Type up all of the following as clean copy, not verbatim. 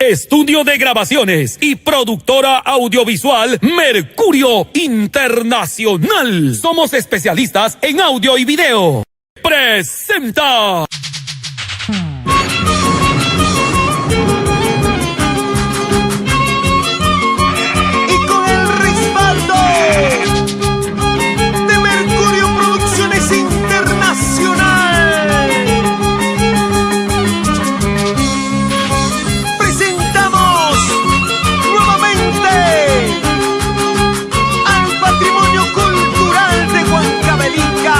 Estudio de grabaciones y productora audiovisual Mercurio Internacional. Somos especialistas en audio y video. Presenta. Y con el respaldo de Mercurio Producciones Internacional, presentamos nuevamente al patrimonio cultural de Huancavelica.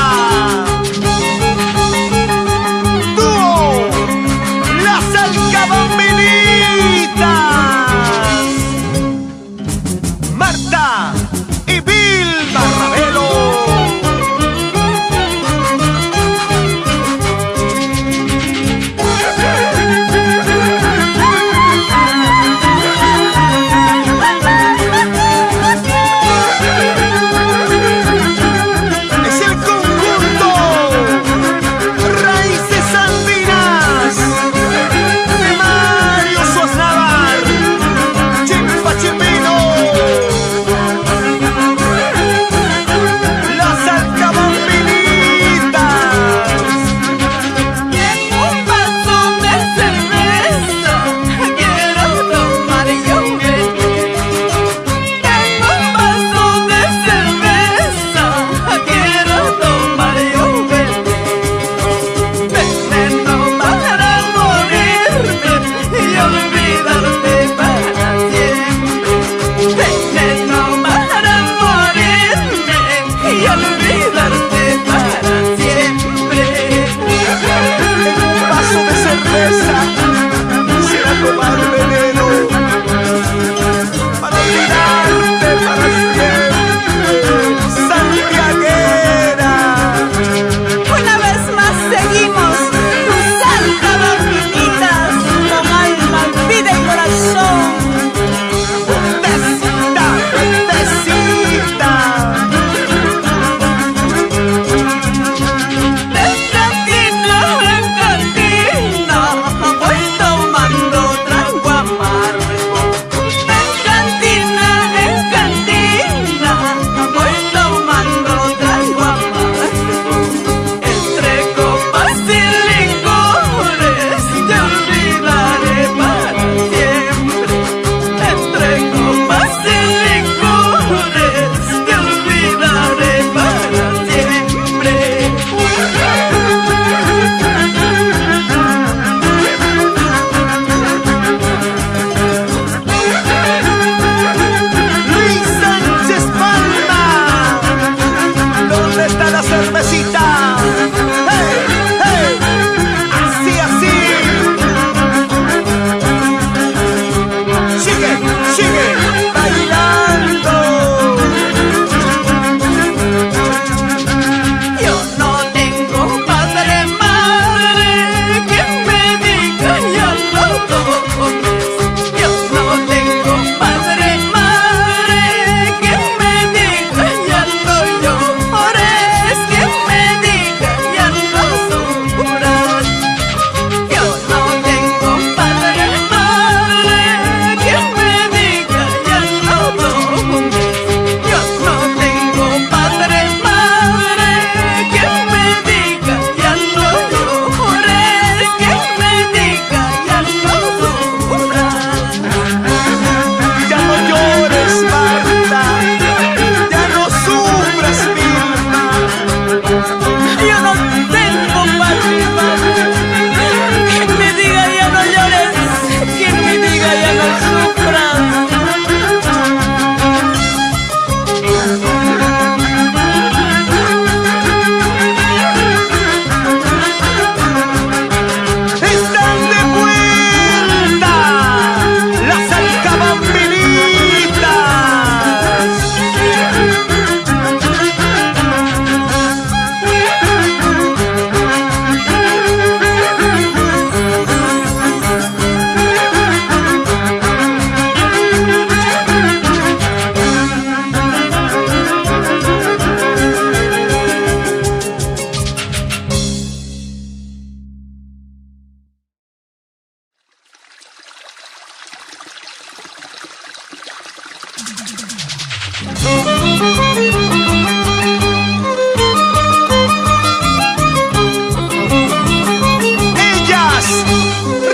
Ellas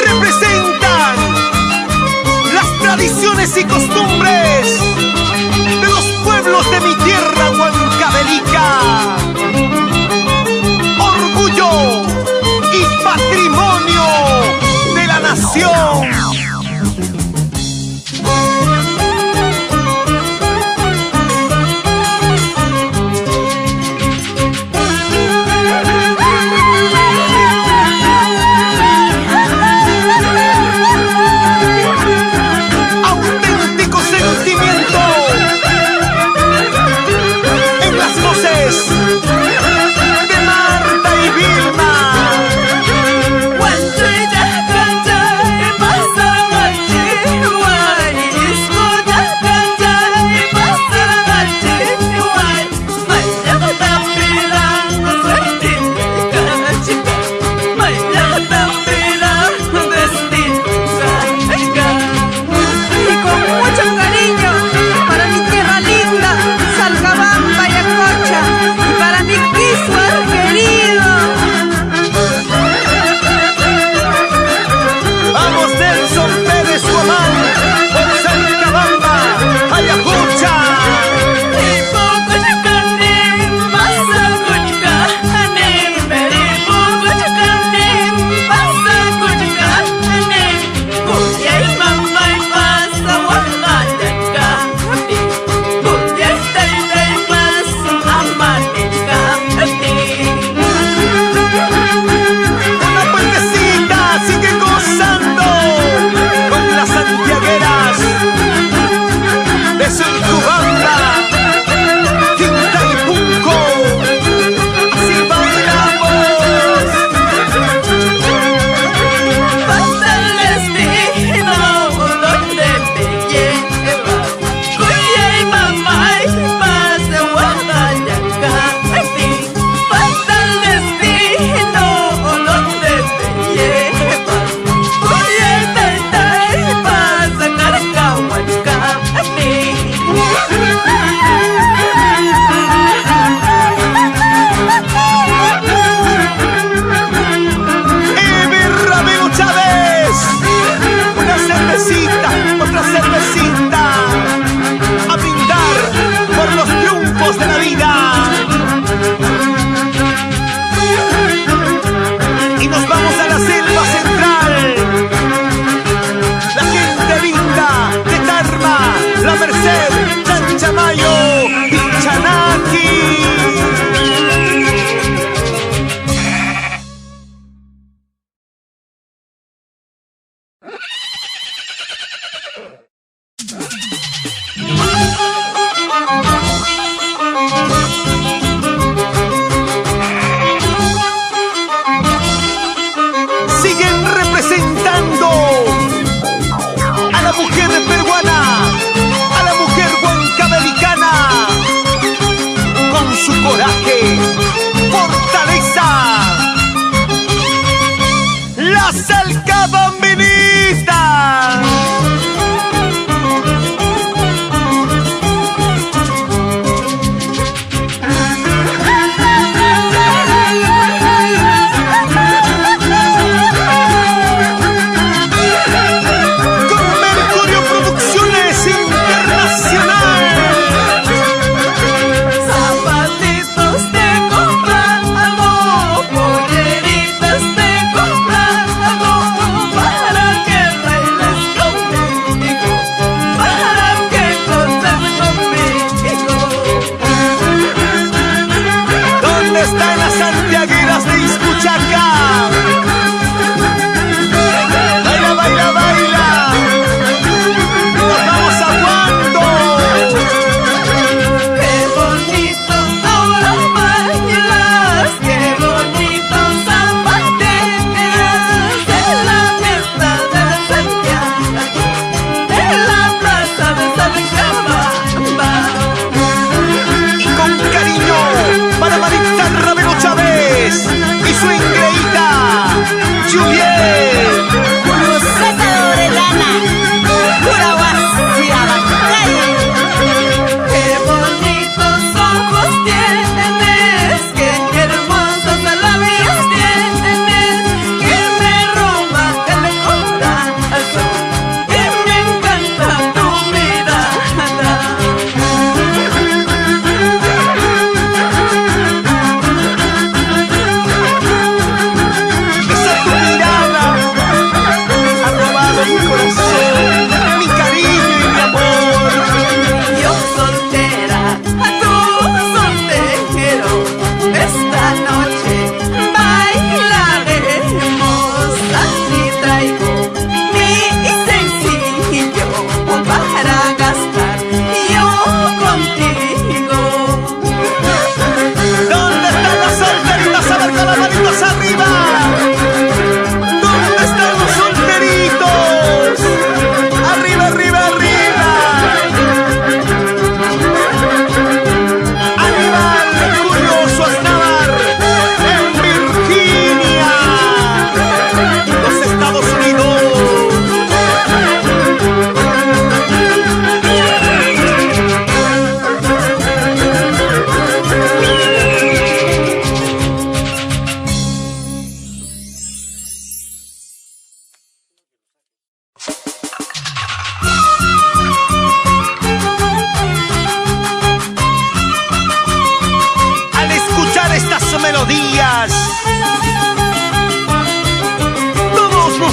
representan las tradiciones y costumbres de los pueblos de mi tierra huancavelica. Orgullo y patrimonio de la nación.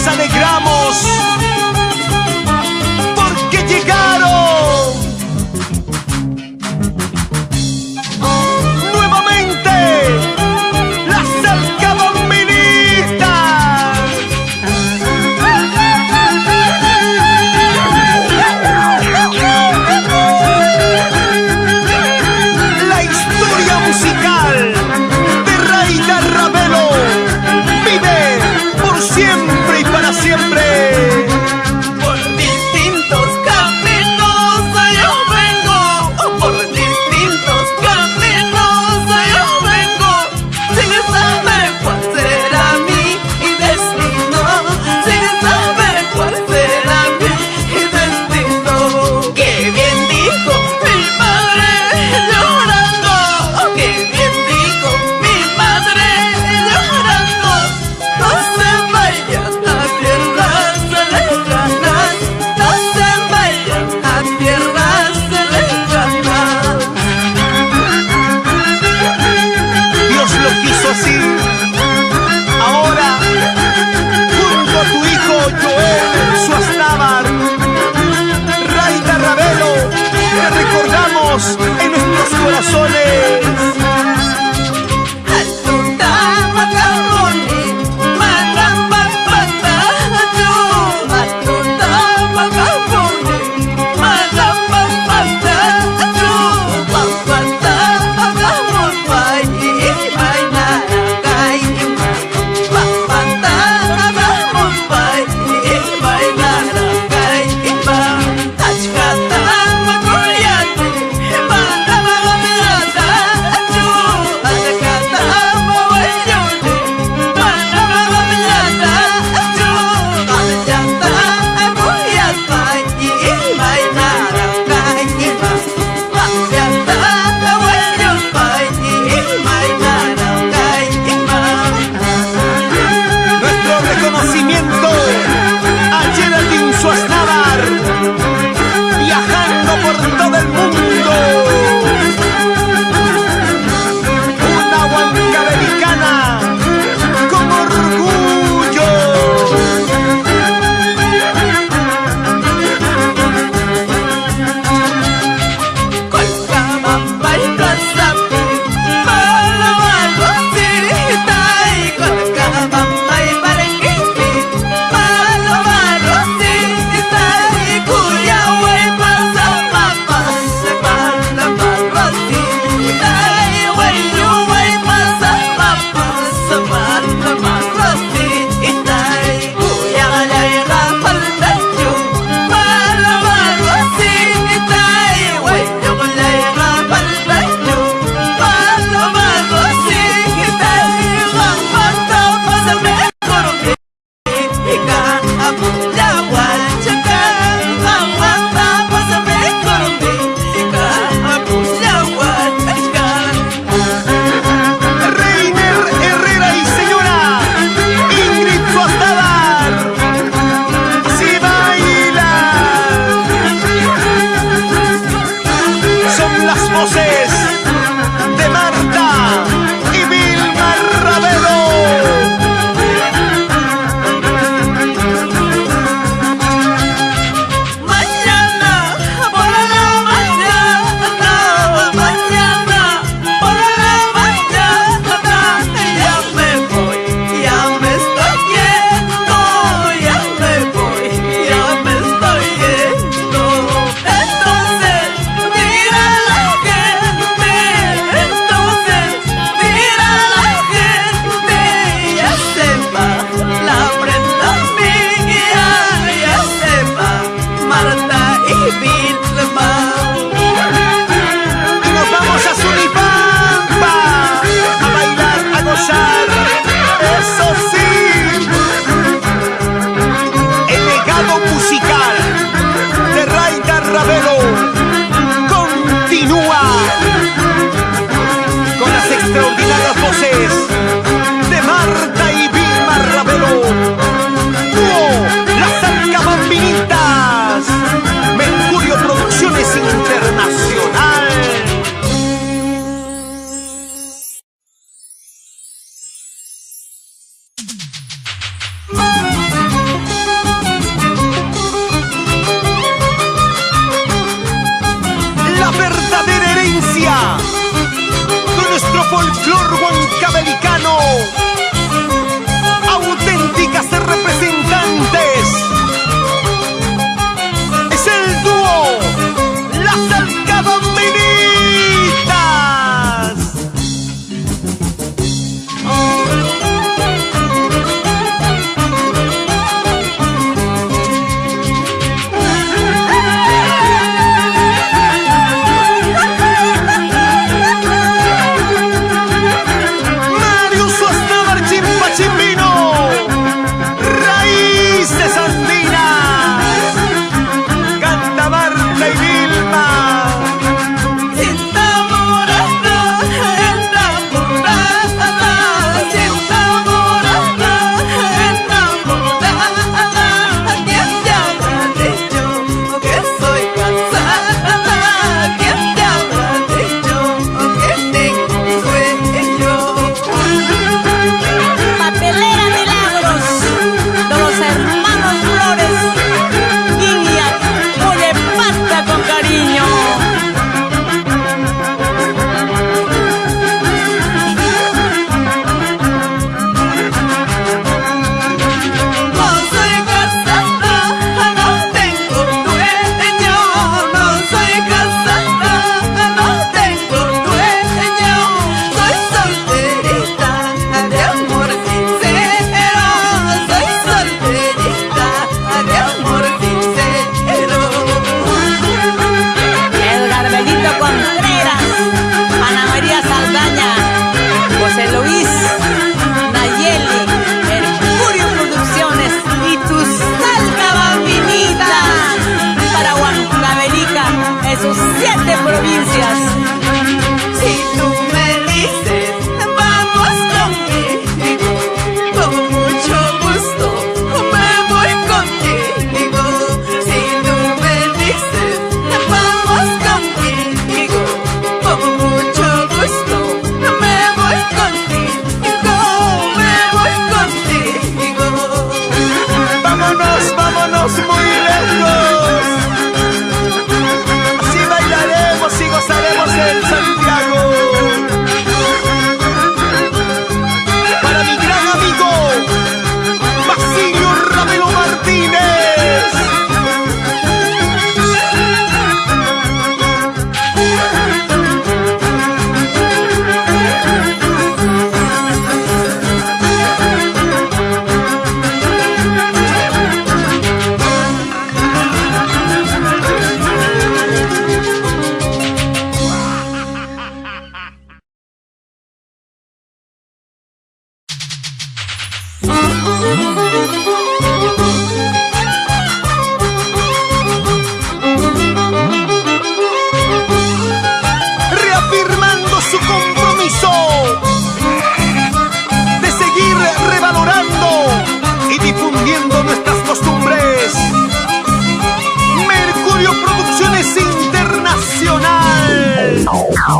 nos alegramos porque llegaron nuevamente las alcabambinitas. La historia musical de Raiza Ravelo vive por siempre y para siempre. Por distintos caminos yo vengo, por distintos caminos yo vengo, sin saber cuál será mi destino, sin saber cuál será mi destino. Qué bien dijo mi madre llorando, qué bien dijo mi madre llorando, no se vayan a tierras lejanas, no se vayan a tierras lejanas. Dios lo quiso así. Ahora, junto a tu hijo Joel Suaznávar, Raiza Ravelo, te recordamos en nuestros corazones.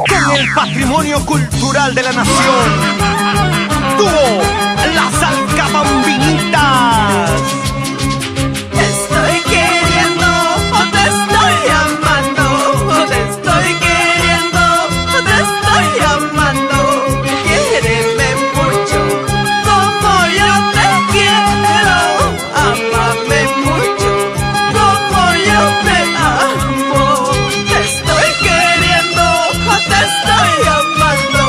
con el patrimonio cultural de la nación. Dúo Las Alcabambinitas. Te estoy queriendo, o te estoy amando. Te estoy queriendo, o te estoy amando. Quiéreme mucho, como yo te quiero. Ámame mucho, como yo te amo. Te estoy queriendo, o te estoy amando.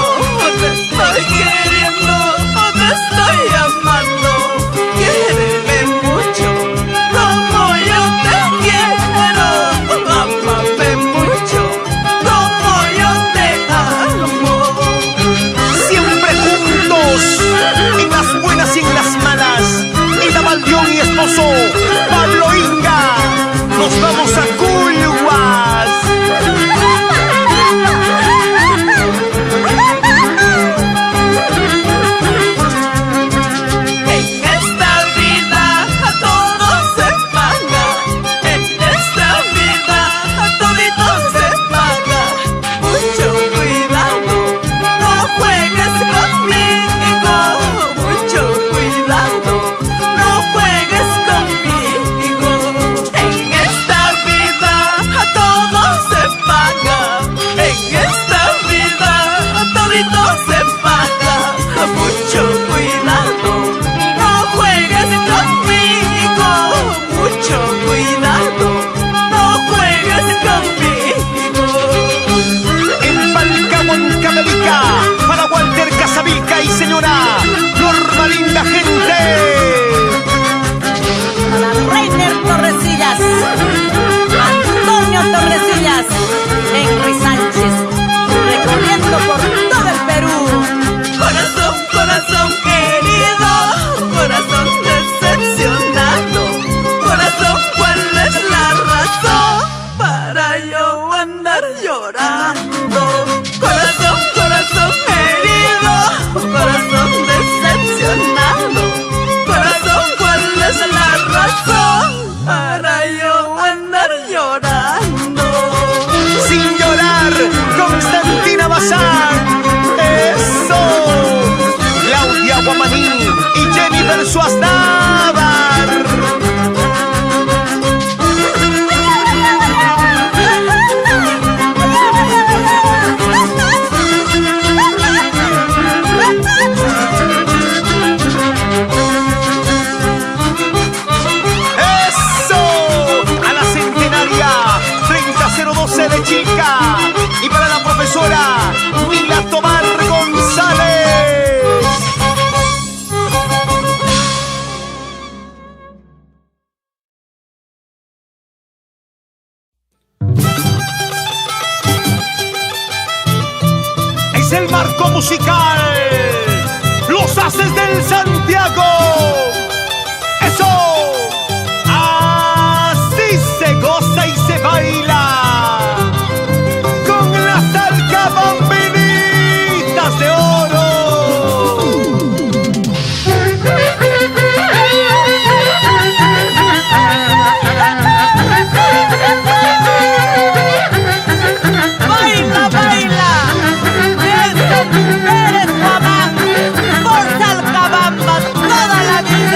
Te estoy queriendo, o te estoy amando. Quiéreme mucho, como yo te quiero. Ámame mucho, como yo te amo. Siempre juntos, en las buenas y en las malas. Ida Baldión y esposo Pablo Inga. Nos vamos a Culhuas. En esta vida a todo se paga. En esta vida a todito se paga. Mucho cuidado, no juegues conmigo. Mucho cuidado, no juegues conmigo. En esta vida a todo se paga. En esta vida a todito se paga. Mucho cuidado, no juegues conmigo. Mucho cuidado, no juegues conmigo. En Palcahuancamelica, para Walter Casavilca y señora Norma Linda Gente. Para Reiner Torresillas, Antonio Torresillas, Henry Sánchez, recorriendo por todo el Perú. Corazón, corazón querido, corazón decepcionado. Corazón, ¿cuál es la razón para yo andar llorando? Corazón, corazón herido, corazón decepcionado. Corazón, ¿cuál es la razón para yo andar llorando? Sin llorar, Constantina Bazán. Eso. Claudia Guamaní y Jennifer Suaznávar. Eso. A la centenaria 30012 de Chica. Y para la profesora Mila Tomar González. Es el marco musical. Los Haces del Santiago. Eso. Así se goza y se baila. Con las Alcabambinitas de oro. Baila, baila, Nelson Pérez Guamán, por Salcabamba toda la vida.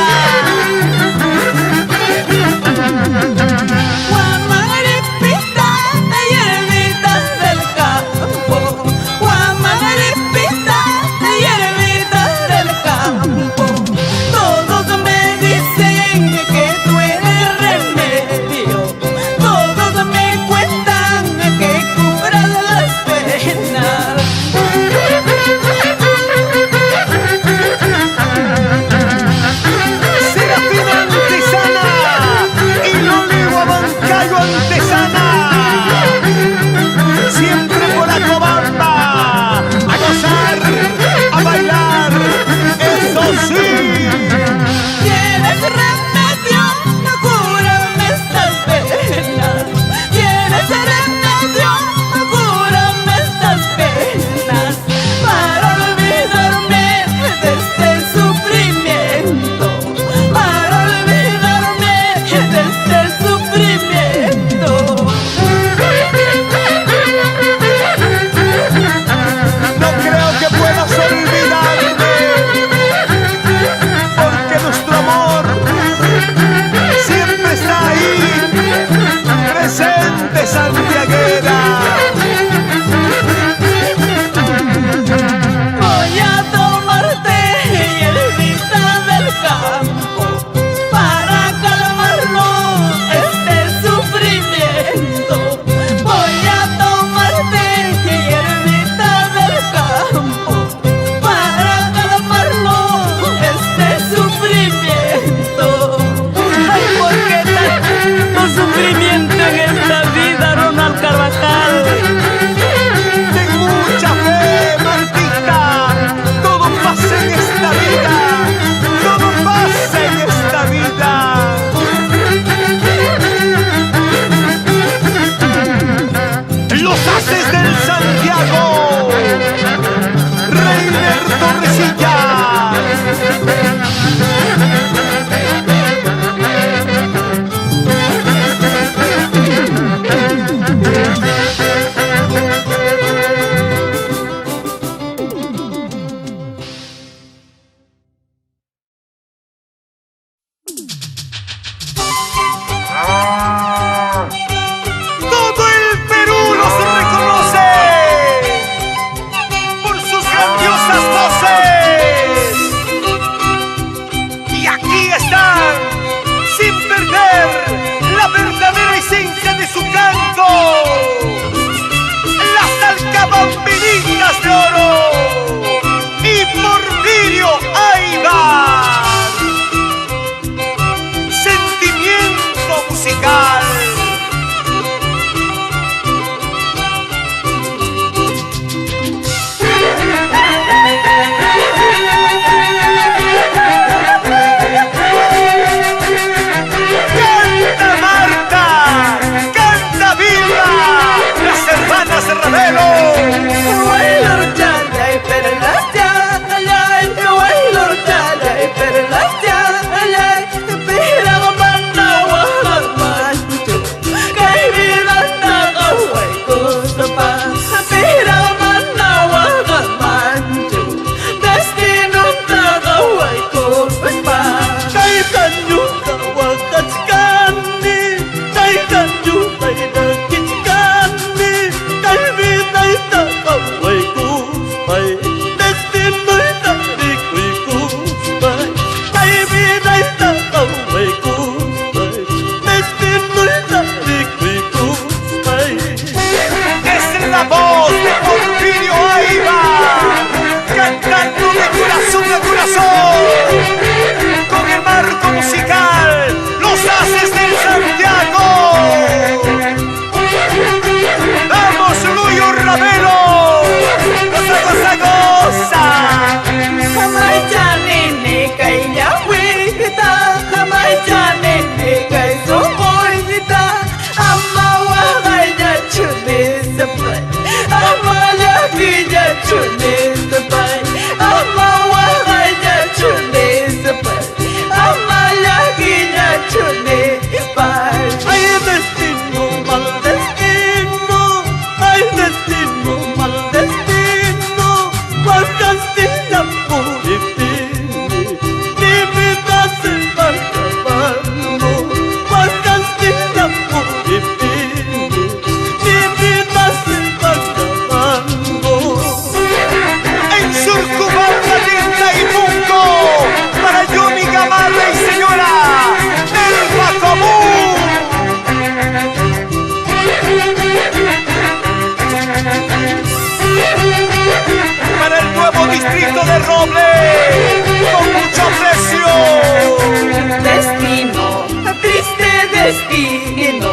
destino,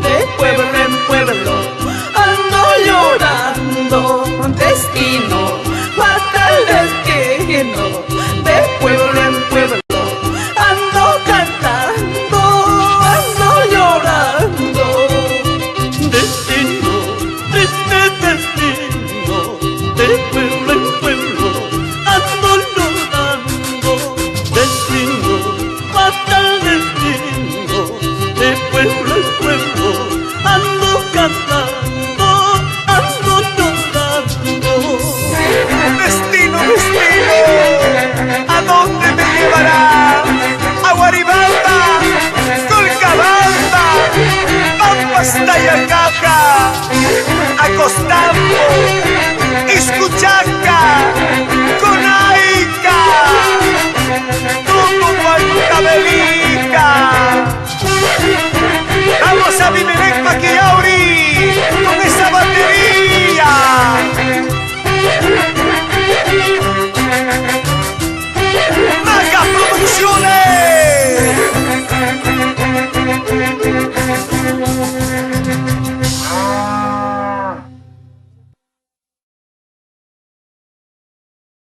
de pueblo en pueblo ando llorando. Destino, fatal destino, de pueblo en pueblo ando cantando, ando llorando. Destino, triste destino, de pueblo en pueblo ando llorando. Destino, fatal destino, de pueblo en pueblo ando cantando, ando llorando. Destino, destino, ¿a dónde me llevará? A Guaribamba, Colcabamba, Pampas, Tayacaja, a Costambo, escuchar